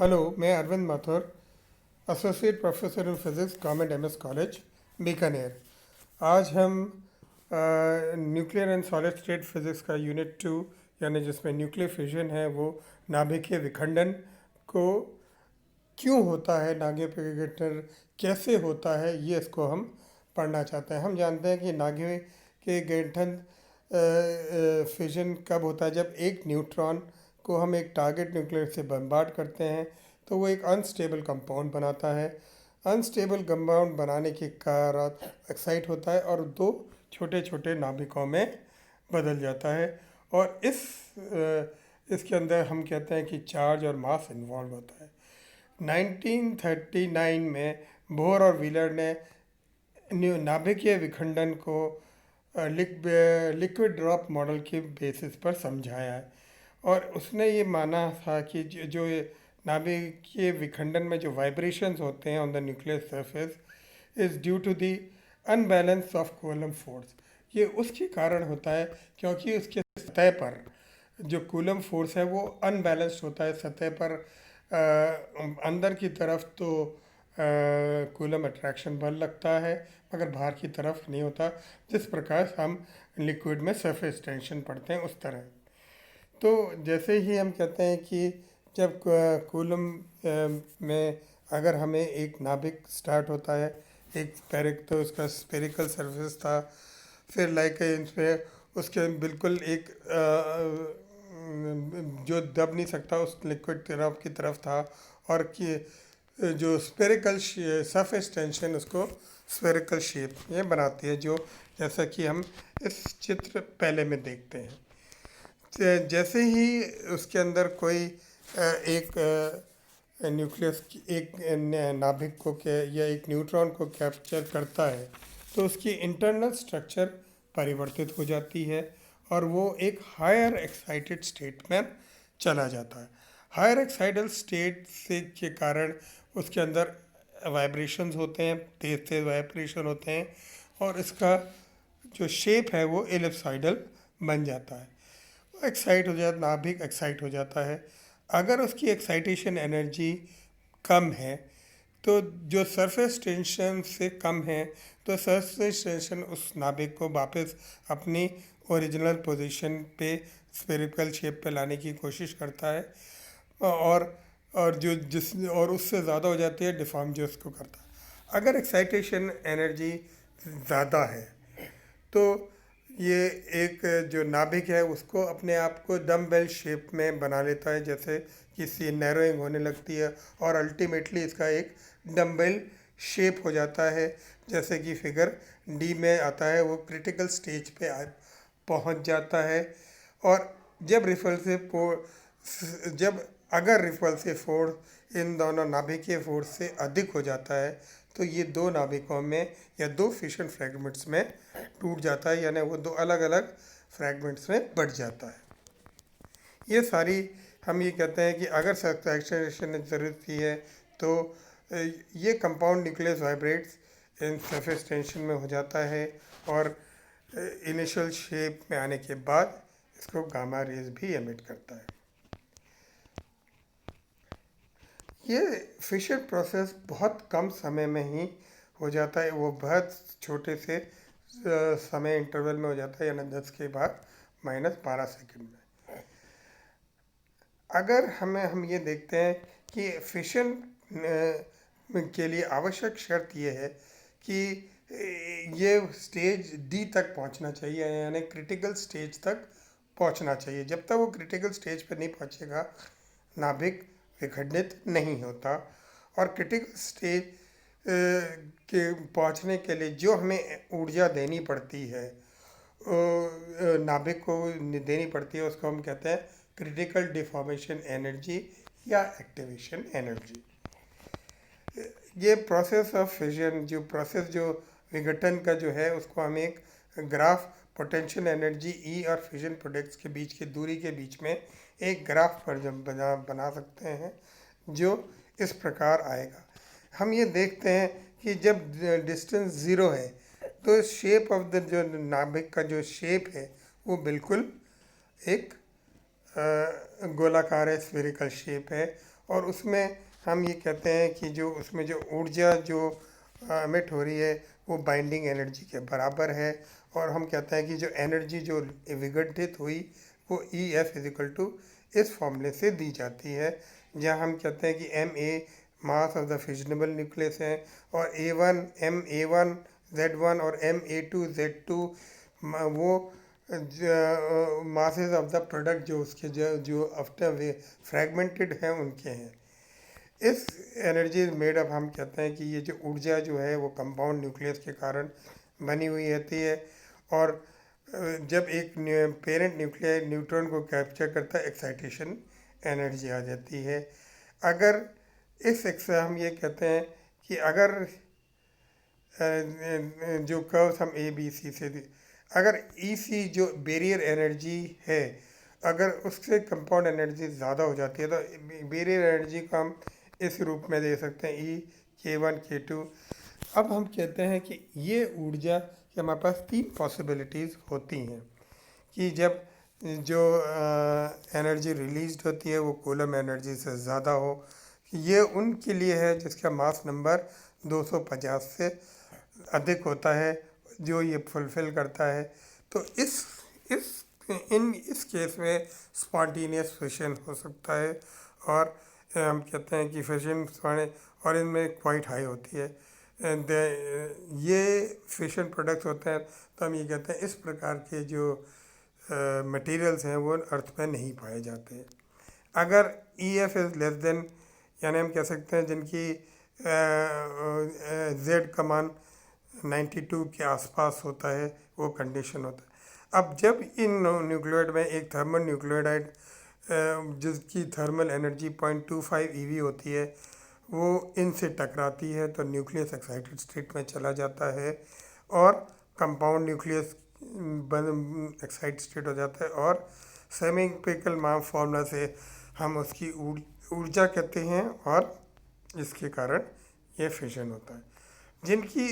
Hello, मैं Arvind Mathur, associate professor in physics, government MS college, Bikaner. आज हम nuclear and solid state physics का unit 2 यानी जिसमें न्यूक्लियर फिजन है वो नाभिकीय विखंडन को क्यों होता है, नाभिकीय विखंडन कैसे होता है, ये इसको हम पढ़ना चाहते हैं। हम जानते हैं कि नाभिकीय गठन फिजन कब होता है, जब एक न्यूट्रॉन को हम एक टारगेट न्यूक्लियर से बम्बार्ड करते हैं तो वो एक अनस्टेबल कंपाउंड बनाता है। अनस्टेबल कंपाउंड बनाने के कारण एक्साइट होता है और दो छोटे छोटे नाभिकों में बदल जाता है। और इसके अंदर हम कहते हैं कि चार्ज और मास इन्वॉल्व होता है। 1939 में बोर और व्हीलर ने नाभिकीय विखंडन को लिक्विड ड्रॉप मॉडल के बेसिस पर समझाया है। और उसने ये माना था कि जो ये नाभिकीय विखंडन में जो वाइब्रेशंस होते हैं on the nuclear surface is due to the unbalance of Coulomb force. ये उसके कारण होता है क्योंकि उसके सतह पर जो कूलम फोर्स है वो अनबैलेंस्ड होता है। सतह पर अंदर की तरफ तो कूलम अट्रैक्शन बल लगता है मगर बाहर की तरफ नहीं होता। जिस प्रकार हम लिक्विड में सरफेस टेंशन पढ़ते हैं उस तरह। तो जैसे ही हम कहते हैं कि जब कूलम में अगर हमें एक नाभिक स्टार्ट होता है, एक स्पेरिक तो उसका स्पेरिकल सरफेस था, फिर लाइक इसमें उसके बिल्कुल एक जो दब नहीं सकता उस लिक्विड तरफ की तरफ था, और कि जो स्पेरिकल सरफेस टेंशन उसको स्पेरिकल शेप ये बनाती है, जो जैसा कि हम इस चित्र पहले में देखते हैं। जैसे ही उसके अंदर कोई एक न्यूक्लियस एक नाभिक को या एक न्यूट्रॉन को कैप्चर करता है तो उसकी इंटरनल स्ट्रक्चर परिवर्तित हो जाती है और वो एक हायर एक्साइटेड स्टेट में चला जाता है। हायर एक्साइटल स्टेट से के कारण उसके अंदर वाइब्रेशंस होते हैं, तेज तेज वाइब्रेशन होते हैं, और इसका जो शेप है वो एलिप्सॉइडल बन जाता है। एक्साइट हो जाता, नाभिक एक्साइट हो जाता है। अगर उसकी एक्साइटेशन एनर्जी कम है तो जो सरफेस टेंशन से कम है तो सरफेस टेंशन उस नाभिक को वापस अपनी ओरिजिनल पोजीशन पे स्फेरिकल शेप पे लाने की कोशिश करता है, और और उससे ज़्यादा हो जाती है डिफॉर्म जो उसको करता है। अगर एक्साइटेशन एनर्जी ज़्यादा है तो ये एक जो नाभिक है उसको अपने आप को डम्बेल शेप में बना लेता है, जैसे किसी नैरोइंग होने लगती है और अल्टीमेटली इसका एक डम्बेल शेप हो जाता है, जैसे कि फिगर डी में आता है। वो क्रिटिकल स्टेज पे पहुंच जाता है। और जब जब अगर रिपल्सिव फोर्स इन दोनों नाभिकीय फोर्स से अधिक हो जाता है तो ये दो नाभिकों में या दो फिशन फ्रैगमेंट्स में टूट जाता है, यानी वो दो अलग अलग फ्रैगमेंट्स में बढ़ जाता है। ये सारी हम ये कहते हैं कि अगर एक्सेलरेशन ने ज़रूरत की है तो ये compound nucleus vibrates in surface tension में हो जाता है, और इनिशियल शेप में आने के बाद इसको गामा रेज भी एमिट करता है। ये फिशर प्रोसेस बहुत कम समय में ही हो जाता है। वो बहुत छोटे से समय इंटरवल में हो जाता है, यानी 10 के बाद -12 सेकंड में। अगर हम ये देखते हैं कि फिशन के लिए आवश्यक शर्त ये है कि ये स्टेज डी तक पहुंचना चाहिए, यानी क्रिटिकल स्टेज तक पहुंचना चाहिए। जब तक वो क्रिटिकल स्टेज पर नहीं पहुंचेगा नाभिक विखंडित नहीं होता। और क्रिटिकल स्टेज के पहुंचने के लिए जो हमें ऊर्जा देनी पड़ती है, नाभिक को देनी पड़ती है, उसको हम कहते हैं क्रिटिकल डिफॉर्मेशन एनर्जी या एक्टिवेशन एनर्जी। ये प्रोसेस ऑफ फिजन जो विघटन का जो है उसको हम एक ग्राफ पोटेंशियल एनर्जी ई और फिजन प्रोडक्ट्स के बीच की दूरी के बीच में एक ग्राफ पर बना सकते हैं, जो इस प्रकार आएगा। हम ये देखते हैं कि जब डिस्टेंस ज़ीरो है तो शेप ऑफ द जो नाभिक का जो शेप है वो बिल्कुल एक गोलाकार है, स्फेरिकल शेप है, और उसमें हम ये कहते हैं कि जो उसमें जो ऊर्जा जो एमिट हो रही है वो बाइंडिंग एनर्जी के बराबर है। और हम कहते हैं कि जो एनर्जी जो विघटित हुई वो ई एफ इजिकल टू इस फॉर्मूले से दी जाती है, जहाँ हम कहते हैं कि M a mass of the fissionable nucleus है, और M A1 Z1 और M A2 Z2 वो मासेस ऑफ द प्रोडक्ट जो उसके जो आफ्टर वे फ्रेगमेंटेड हैं उनके हैं। इस एनर्जी मेड अप हम कहते हैं कि ये जो ऊर्जा जो है वो कंपाउंड न्यूक्लियस के कारण बनी हुई रहती है। और जब एक पेरेंट न्यूक्लियर न्यूट्रॉन को कैप्चर करता है एक्साइटेशन एनर्जी आ जाती है। अगर इस एक्स हम ये कहते हैं कि अगर जो कर्व्स हम ए बी सी से अगर ई सी जो बैरियर एनर्जी है अगर उससे कंपाउंड एनर्जी ज़्यादा हो जाती है तो बैरियर एनर्जी को हम इस रूप में दे सकते हैं ई K1 K2। अब हम कहते हैं कि ये ऊर्जा कि हमारे पास 3 पॉसिबिलिटीज़ होती हैं कि जब जो एनर्जी रिलीज होती है वो कूलम एनर्जी से ज़्यादा हो। ये उनके लिए है जिसका मास नंबर 250 से अधिक होता है जो ये फुलफ़िल करता है। तो इस केस में स्पॉन्टेनियस फिशन हो सकता है। और हम कहते हैं कि फिशन और इनमें क्वाइट हाई होती है। ये फिशन प्रोडक्ट्स होते हैं तो हम ये कहते हैं इस प्रकार के जो मटेरियल्स हैं वो अर्थ में नहीं पाए जाते। अगर E F is less than यानी हम कह सकते हैं जिनकी जेड का मान 92 के आसपास होता है वो कंडीशन होता है। अब जब इन न्यूक्लियोइड में एक थर्मल न्यूक्लियोटाइड जिसकी थर्मल एनर्जी 0.25 EV होती है वो इनसे टकराती है तो न्यूक्लियस एक्साइटेड स्टेट में चला जाता है और कंपाउंड न्यूक्लियस एक्साइटेड स्टेट हो जाता है। और सेमी एम्पिरिकल मास फार्मूला से हम उसकी ऊर्जा कहते हैं और इसके कारण ये फिशन होता है। जिनकी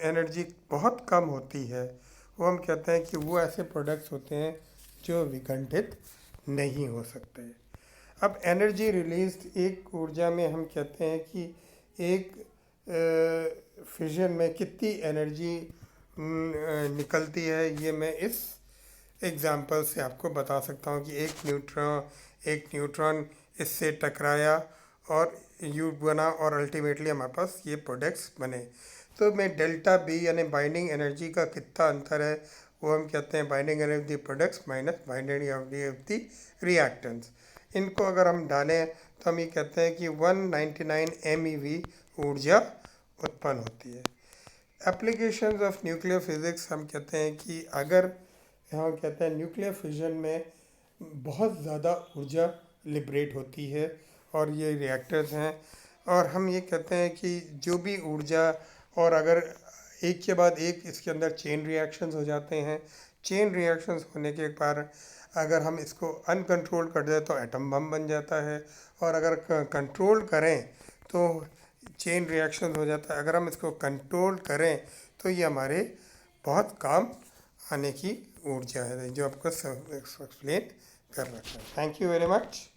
एनर्जी बहुत कम होती है वो हम कहते हैं कि वो ऐसे प्रोडक्ट्स होते हैं जो विघटित नहीं हो सकते। अब एनर्जी रिलीज एक ऊर्जा में हम कहते हैं कि एक फिजन में कितनी एनर्जी निकलती है ये मैं इस एग्जांपल से आपको बता सकता हूँ कि एक न्यूट्रॉन इससे टकराया और यू बना और अल्टीमेटली हमारे पास ये प्रोडक्ट्स बने। तो मैं डेल्टा बी यानी बाइंडिंग एनर्जी का कितना अंतर है वो हम कहते हैं binding energy of the products minus binding energy of the reactants. इनको अगर हम डालें तो हम ये कहते हैं कि 199 MeV ऊर्जा उत्पन्न होती है। एप्लीकेशंस ऑफ न्यूक्लियर फिज़िक्स हम कहते हैं कि अगर यहाँ कहते हैं न्यूक्लियर फिजन में बहुत ज़्यादा ऊर्जा लिबरेट होती है और ये रिएक्टर्स हैं। और हम ये कहते हैं कि जो भी ऊर्जा और अगर एक के बाद एक इसके अंदर चेन रिएक्शंस हो जाते हैं। चेन रिएक्शंस होने के बाद अगर हम इसको अनकंट्रोल कर दें तो एटम बम बन जाता है और अगर कंट्रोल करें तो चेन रिएक्शन हो जाता है। अगर हम इसको कंट्रोल करें तो ये हमारे बहुत काम आने की ऊर्जा है जो आपको एक्सप्लेन कर रखा है। Thank you very much.